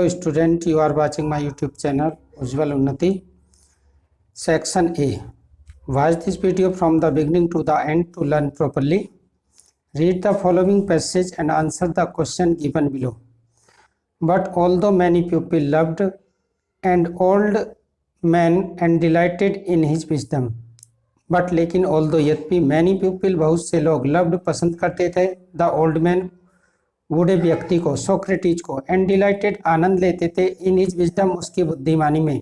Hello student, you are watching my YouTube channel Ujjwal Unnati. Section A. Watch this video from the beginning to the end to learn properly. Read the following passage and answer the question given below. But although many people loved an old man and delighted in his wisdom, but लेकिन although यद्यपि many people बहुत से लोग loved पसंद करते थे the old man बूढ़े व्यक्ति को सोक्रेटिस को एंड डिलाइटेड आनंद लेते थे इन हिज विजडम उसकी बुद्धिमानी में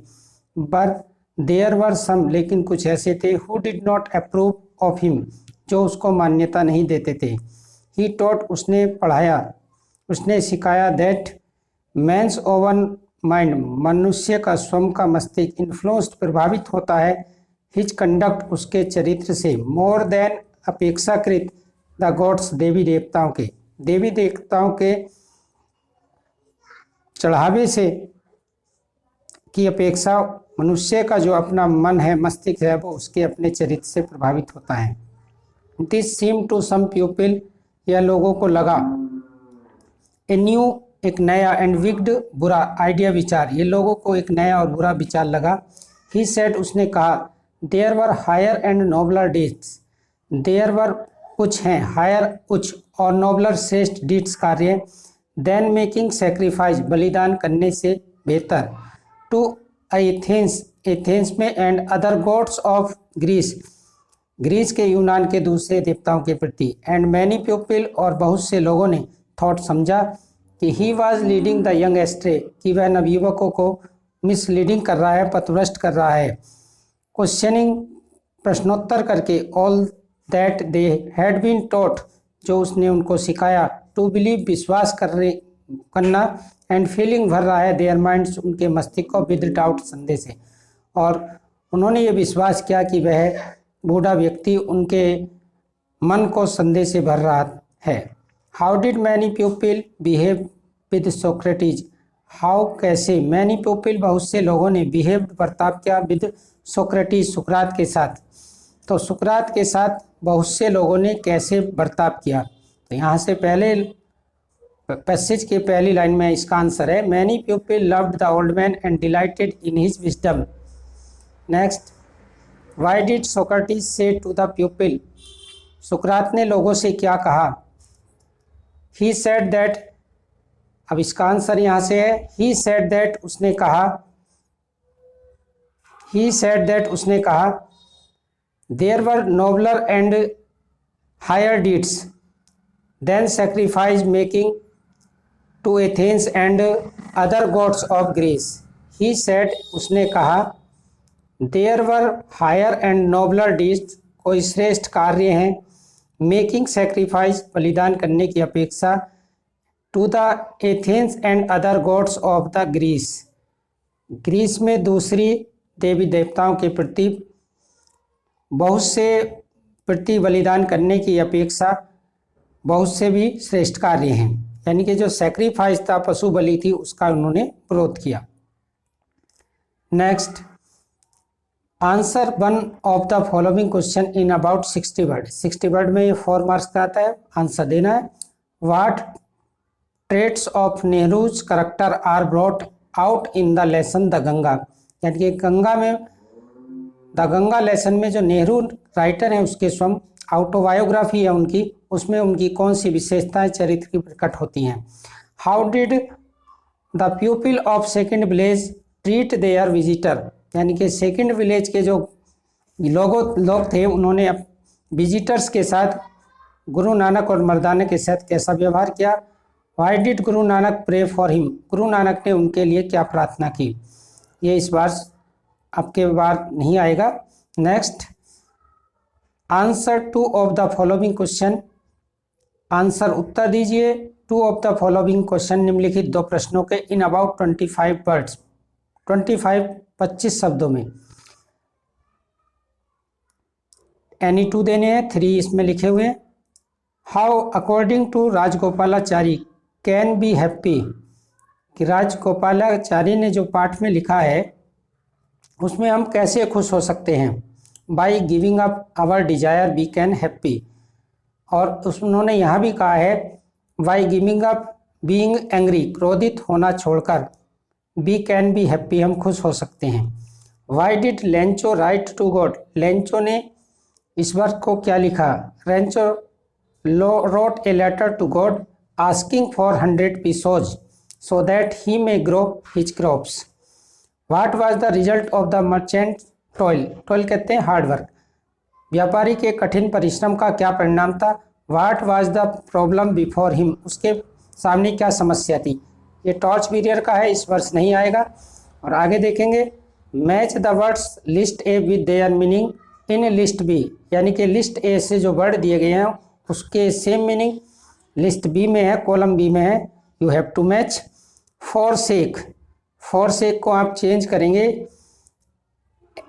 बट देयर वर सम लेकिन कुछ ऐसे थे who did not approve of him जो उसको मान्यता नहीं देते थे ही टॉट उसने पढ़ाया उसने सिखाया दैट मैंस ओवन माइंड मनुष्य का स्वयं का मस्तिष्क इन्फ्लुएंस्ड प्रभावित होता है हिज कंडक्ट उसके चरित्र से मोर देन अपेक्षाकृत द गॉड्स देवी देवताओं के चढ़ावे से की अपेक्षा मनुष्य का जो अपना मन है मस्तिष्क है वो उसके अपने चरित्र से प्रभावित होता है this seem to some people यह लोगों को लगा ए न्यू एक नया एंड विग्ड बुरा आइडिया विचार ये लोगों को एक नया और बुरा विचार लगा ही सेड उसने कहा there were higher and nobler deeds there were कुछ हैं हायर उच्च और नोबलर श्रेष्ठ डीड्स कार्य देन मेकिंग सेक्रीफाइस बलिदान करने से बेहतर टू एथेंस में and other gods of Greece के यूनान के दूसरे देवताओं के प्रति एंड मैनी पीपल और बहुत से लोगों ने थॉट समझा कि he was leading the young ashtray कि वह नवयुवकों को मिसलीडिंग कर रहा है पथभ्रष्ट कर रहा है क्वेश्चनिंग प्रश्नोत्तर करके all that they had been taught जो उसने उनको सिखाया टू बिलीव विश्वास करना एंड फीलिंग भर रहा है देयर माइंड्स उनके मस्तिष्क को विद डाउट संदेह से और उन्होंने ये विश्वास किया कि वह बूढ़ा व्यक्ति उनके मन को संदेह से भर रहा है how did many people behave with Socrates how कैसे मैनी पीपल बहुत से लोगों ने बिहेव बर्ताव किया विद सोक्रेटिस सुकरात के साथ तो सुकरात के साथ बहुत से लोगों ने कैसे बर्ताव किया तो यहाँ से पहले पैसेज के पहली लाइन में इसका आंसर है many people loved the old man and dilated in his wisdom next why did Socrates से टू द पीपल सुकरात ने लोगों से क्या कहा ही सेड दैट अब इसका आंसर यहाँ से है ही सेड दैट उसने कहा there were nobler and higher deeds than sacrifice making to Athens and other gods of Greece he said उसने कहा there were higher and nobler deeds कोई श्रेष्ठ कार्य हैं मेकिंग सैक्रिफाइस बलिदान करने की अपेक्षा to the Athens and other gods of the Greece में दूसरी देवी देवताओं के प्रति बहुत से प्रति बलिदान करने की अपेक्षा बहुत से भी श्रेष्ठ कार्य हैं यानी कि जो सैक्रिफाइस था पशु बलि थी उसका उन्होंने विरोध किया next answer one of the following question in about 60 word 60 word में ये 4 मार्क्स का आता है आंसर देना है what traits of Nehru's character are brought out in the lesson the Ganga यानी कि गंगा में द गंगा लेसन में जो नेहरू राइटर हैं उसके स्वयं ऑटोबायोग्राफी है उनकी उसमें उनकी कौन सी विशेषताएं चरित्र की प्रकट होती हैं how did the people of second village treat their visitor यानी कि सेकंड विलेज के जो लोग थे उन्होंने विजिटर्स के साथ गुरु नानक और मर्दाना के साथ कैसा व्यवहार किया why did Guru Nanak pray for him Guru Nanak ने उनके लिए क्या प्रार्थना की ये इस बार आपके बार नहीं आएगा next answer 2 of the following question answer उत्तर दीजिए 2 ऑफ द फॉलोइंग क्वेश्चन निम्नलिखित 2 प्रश्नों के इन अबाउट 25 वर्ड्स 25 शब्दों में एनी 2 देने हैं 3 इसमें लिखे हुए हैं how according to Rajagopalachari can be happy कि राजगोपालाचारी ने जो पाठ में लिखा है उसमें हम कैसे खुश हो सकते हैं by giving up our desire we can happy और उन्होंने यहाँ भी कहा है by giving up being angry क्रोधित होना छोड़कर वी कैन बी हैप्पी, हम खुश हो सकते हैं। Why did Lencho write to God, Lencho ने ईश्वर को क्या लिखा? Rancho wrote a letter to God asking for 100 pesos so that he may grow his crops. What was the result of the merchant toil? toil कहते हैं hard work. व्यापारी के कठिन परिश्रम का क्या परिणाम था? What was the problem before him? उसके सामने क्या समस्या थी? ये टॉर्च बीरियर का है, इस वर्ष नहीं आएगा। और आगे देखेंगे, match the words list A with their meaning in list B, यानी कि लिस्ट ए से जो वर्ड दिए गए हैं उसके सेम मीनिंग लिस्ट बी में है, कॉलम बी में है। You have to match. Forsake, forsake को आप चेंज करेंगे,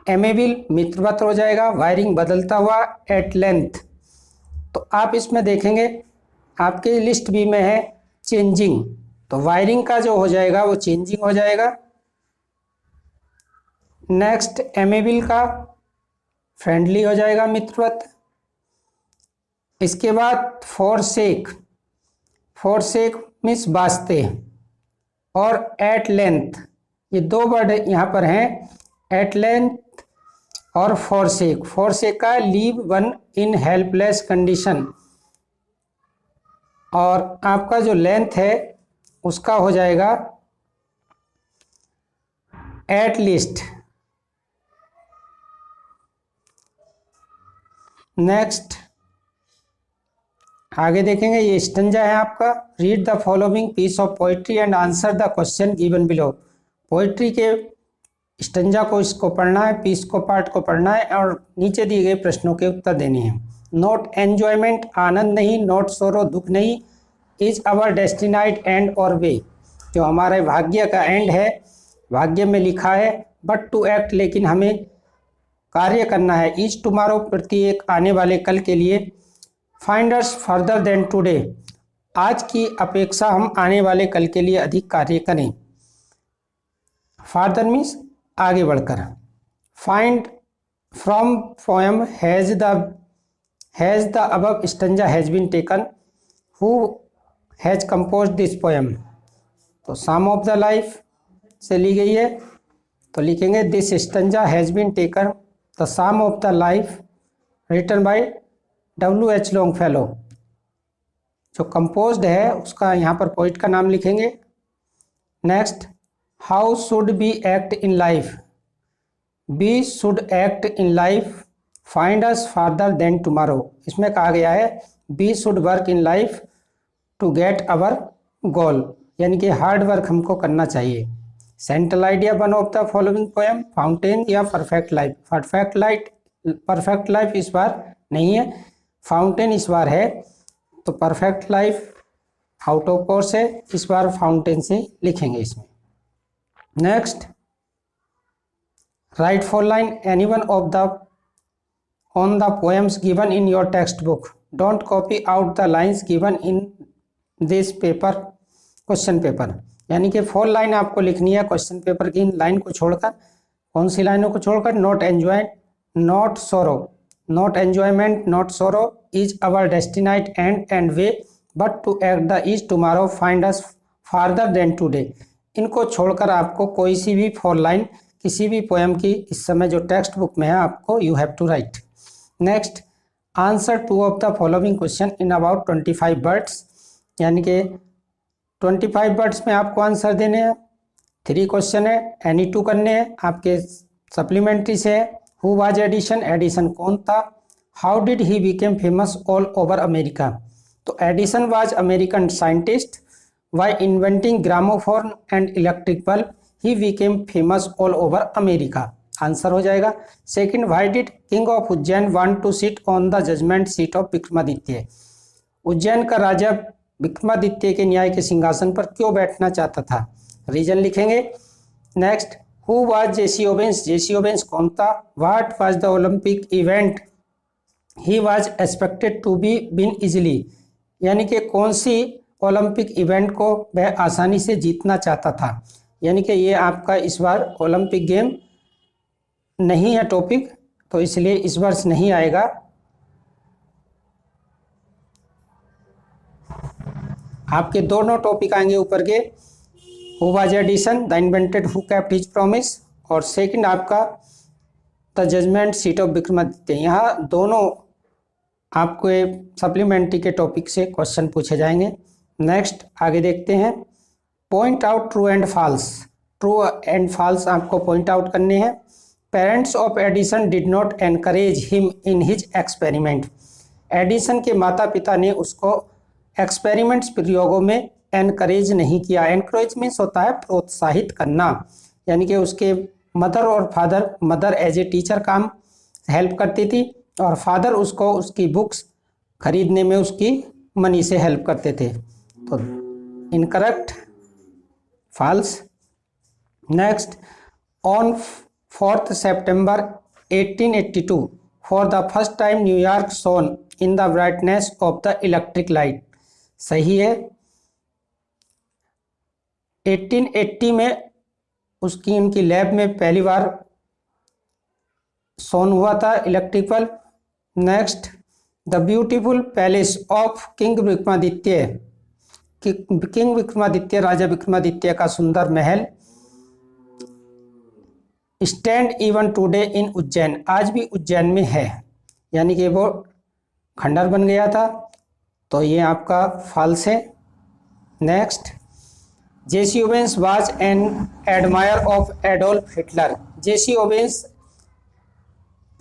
एमेबल मित्रवत हो जाएगा। वायरिंग बदलता हुआ, एट लेंथ। तो आप इसमें देखेंगे आपके लिस्ट बी में है चेंजिंग, तो वायरिंग का जो हो जाएगा वो चेंजिंग हो जाएगा। नेक्स्ट एमेबल का फ्रेंडली हो जाएगा, मित्रवत। इसके बाद फॉरसेक, फॉरसेक मीन्स वास्ते, और एट लेंथ, ये दो वर्ड यहाँ पर हैं, एट लेंथ और फॉरसेक। फॉरसेक का leave one in helpless condition, और आपका जो लेंथ है उसका हो जाएगा एट लीस्ट। नेक्स्ट आगे देखेंगे, ये स्टंजा है आपका। Read the following piece of poetry and answer the question given below. Poetry के स्टंजा को इसको पढ़ना है, पीस को पार्ट को पढ़ना है और नीचे दिए गए प्रश्नों के उत्तर देने हैं। नोट एन्जॉयमेंट, आनंद नहीं। नोट सोरो, दुख नहीं। इज आवर डेस्टिनाइड एंड और वे, जो हमारे भाग्य का एंड है, भाग्य में लिखा है। बट टू एक्ट, लेकिन हमें कार्य करना है। इज टुमारो, प्रत्येक आने वाले कल के लिए। Find us further than today, आज की अपेक्षा हम आने वाले कल के लिए अधिक कार्य करें। फार्दर मीन्स आगे बढ़कर। Find from poem has the above stanza has been taken. Who has compose this poem, तो सम ऑफ द लाइफ से ली गई है, तो लिखेंगे this stanza has been taken the psalm of the life written by W.H. Longfellow. जो composed है उसका यहाँ पर पोइट का नाम लिखेंगे। Next, how should we act in life, we should act in life. Find us farther than tomorrow, इसमें कहा गया है we should work in life to get our goal, यानी कि हार्ड वर्क हमको करना चाहिए। Central idea one of the following poem, fountain या परफेक्ट लाइफ। परफेक्ट लाइफ इस बार नहीं है, फाउंटेन इस बार है, तो perfect life out of course है, इस बार फाउंटेन से लिखेंगे इसमें। Next, right four line anyone of the on the poems given in your text book. Don't copy out the lines given in this paper, question paper. यानी कि 4 line आपको लिखनी है क्वेश्चन पेपर की, इन लाइन को छोड़कर। कौन सी लाइनों को छोड़कर? Not enjoy, not sorrow, not enjoyment, not sorrow, is our destined end way, but to act the is tomorrow, find us farther than today. इनको छोड़कर आपको कोई सी भी 4 लाइन किसी भी पोएम की इस समय जो टेक्स्ट बुक में है आपको you have to write. Next, answer 2 of the following question in about 25 words, यानी कि 25 वर्ड्स में आपको आंसर देने हैं। 3 क्वेश्चन है, एनी 2 करने हैं आपके सप्लीमेंट्री से। हु वाज एडिशन, एडिशन कौन था। How did he became famous all over America, तो Edison was American scientist. Why inventing gramophone and electric bulb he became famous all over America, answer हो जाएगा। Second, why did king of Ujjain want to sit on the judgement seat of Vikramaditya, Ujjain का राजा विक्रमादित्य के न्याय के सिंहासन पर क्यों बैठना चाहता था, रीजन लिखेंगे। Next, who was Jesse Owens, Jesse Owens कौन था। What was the Olympic event he was expected to be win easily, यानी कि कौन सी ओलंपिक इवेंट को वह आसानी से जीतना चाहता था। यानी कि ये आपका इस बार ओलंपिक गेम नहीं है टॉपिक, तो इसलिए इस वर्ष नहीं आएगा। आपके दोनों टॉपिक आएंगे ऊपर के, who was Edison, the invented who kept his promise, और सेकंड आपका the judgement seat of Vikramaditya. यहाँ दोनों आपको सप्लीमेंट्री के टॉपिक से क्वेश्चन पूछे जाएंगे। नेक्स्ट आगे देखते हैं, point out true and false. True and false आपको पॉइंट आउट करने हैं। Parents of Edison did not encourage him in his experiment. Edison के माता पिता ने उसको एक्सपेरिमेंट्स प्रयोगों में एनकरेज नहीं किया। एनकरेज मीन्स होता है प्रोत्साहित करना, यानी कि उसके मदर और father, mother as a teacher काम हेल्प करती थी और फादर उसको उसकी बुक्स खरीदने में उसकी मनी से हेल्प करते थे। तो incorrect, false. Next, on 4 September 1882 for the first time New York shone in the brightness of the electric light. सही है। 1880 में उसकी उनकी लैब में पहली बार शोन हुआ था electric bulb. Next, the beautiful palace of king Vikramaditya. King Vikramaditya, राजा विक्रमादित्य का सुंदर महल stand even today in Ujjain, आज भी उज्जैन में है, यानी कि वो खंडर बन गया था। तो ये आपका फॉल्स है। Next, Jesse Owens was an admire of Adolf Hitler. Jesse Owens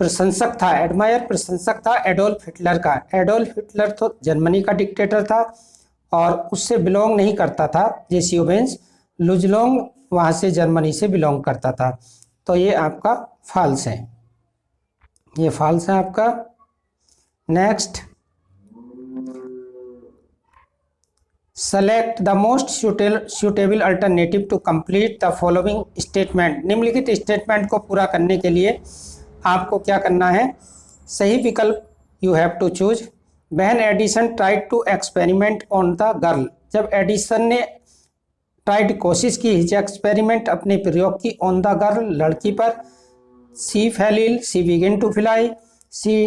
प्रशंसक था, एडमायर प्रशंसक था एडोल्फ हिटलर का। एडोल्फ हिटलर तो जर्मनी का डिक्टेटर था और उससे बिलोंग नहीं करता था जेसी ओवेंस, लुजलोंग वहाँ से जर्मनी से बिलोंग करता था। तो ये आपका फॉल्स है, ये फॉल्स है आपका। Next, select the most suitable alternative to complete the following statement. निम्नलिखित स्टेटमेंट को पूरा करने के लिए आपको क्या करना है, सही विकल्प you have to choose. When Edison tried to experiment on the girl, जब एडिसन ने ट्राइड कोशिश की हिज एक्सपेरिमेंट अपने प्रयोग की ऑन द गर्ल लड़की पर, she fell ill, she began to fly, she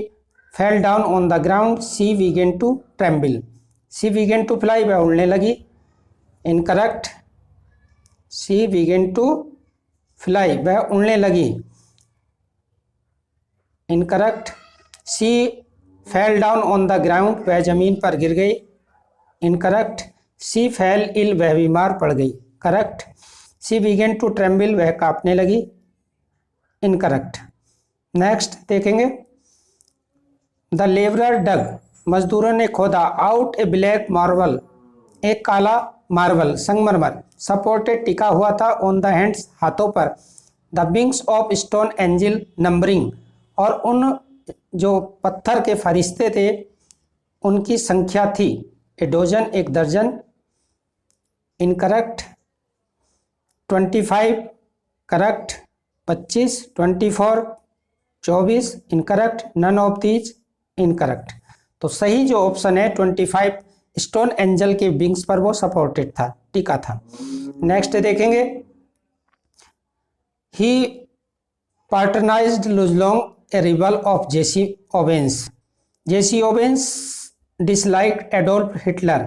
fell down on the ground, she began to tremble. She began to fly, वह उड़ने लगी, incorrect. She began to fly, वह उड़ने लगी, incorrect. She fell down on the ground, वह जमीन पर गिर गई, इनकरेक्ट। सी फेल इल, वह बीमार पड़ गई, correct. She began to tremble, वह कांपने लगी, इनकरेक्ट। नेक्स्ट देखेंगे, द लेबरर डग, मजदूरों ने खोदा, आउट ए ब्लैक मार्बल, एक काला मार्बल संगमरमर, सपोर्टेड टिका हुआ था, ऑन द हैंड्स, हाथों पर, the wings of stone angel numbering, और उन जो पत्थर के फरिश्ते थे उनकी संख्या थी, ए डोजन, एक दर्जन, incorrect. 25 correct, 25, 24, 24 incorrect, none of these incorrect. तो सही जो ऑप्शन है 25 स्टोन एंजल के विंग्स पर वो सपोर्टेड था, टिका था। नेक्स्ट देखेंगे, ही पार्टनाइज्ड लुजलोंग ए रिबल of Jesse Owens. Jesse Owens dislike Adolf Hitler.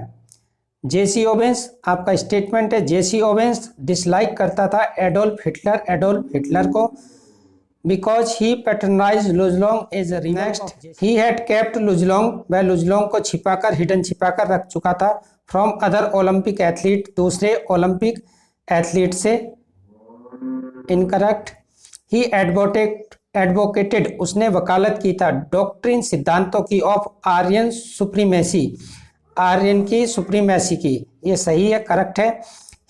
Jesse Owens आपका स्टेटमेंट है, जेसी ओवेंस डिसलाइक करता था एडोल्फ हिटलर को, because he patronize Luz Long as a रिबल। Next, he had kept Luz Long, वह Luz Long को छिपाकर, हिडन छिपाकर रख चुका था, फ्रॉम अदर ओलंपिक एथलीट, दूसरे ओलंपिक एथलीट से, इनकरेक्ट। ही एडवोकेटेड, उसने वकालत की था, डॉक्ट्रिन, सिद्धांतों की, ऑफ आर्यन सुप्रीमेसी, आर्यन की सुप्रीमेसी की, ये सही है, करेक्ट है।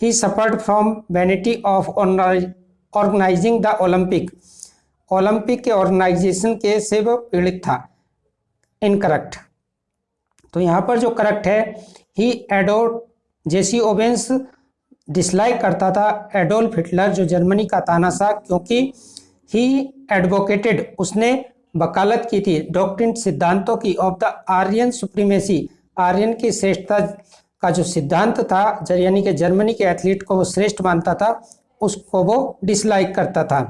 He suffered from vanity of organising the Olympic, Olympic के ऑर्गेनाइजेशन के से वो पीड़ित था, इनकरेक्ट। तो यहाँ पर जो करेक्ट है, ही जेसी ओवेंस डिसलाइक करता था एडोल्फ हिटलर, जो जर्मनी का तानाशाह, क्योंकि ही एडवोकेटेड, उसने वकालत की थी, डॉक्ट्रिन, सिद्धांतों की, of the Aryan supremacy, Aryan की श्रेष्ठता का जो सिद्धांत था, यानी कि जर्मनी के एथलीट को वो श्रेष्ठ मानता था, उसको वो डिसलाइक करता था।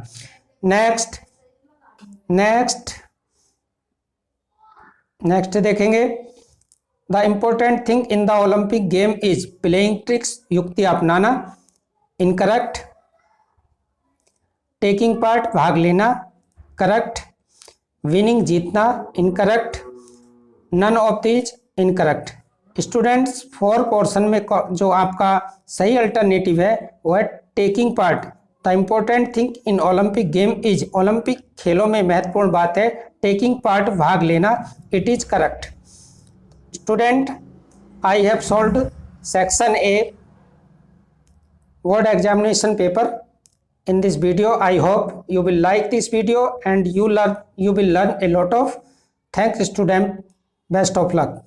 नेक्स्ट देखेंगे, the important thing in the Olympic game is playing tricks, युक्ति अपनाना, इनकरेक्ट। टेकिंग पार्ट भाग लेना, करेक्ट। विनिंग जीतना, incorrect. None of these, incorrect. Students 4 portion में जो आपका सही अल्टरनेटिव है वो है taking part. The important thing in Olympic game is, Olympic खेलों में महत्वपूर्ण बात है टेकिंग पार्ट, भाग लेना। It is correct. Student, I have solved section A word examination paper in this video. I hope you will like this video and you will learn a lot of. Thanks student, best of luck.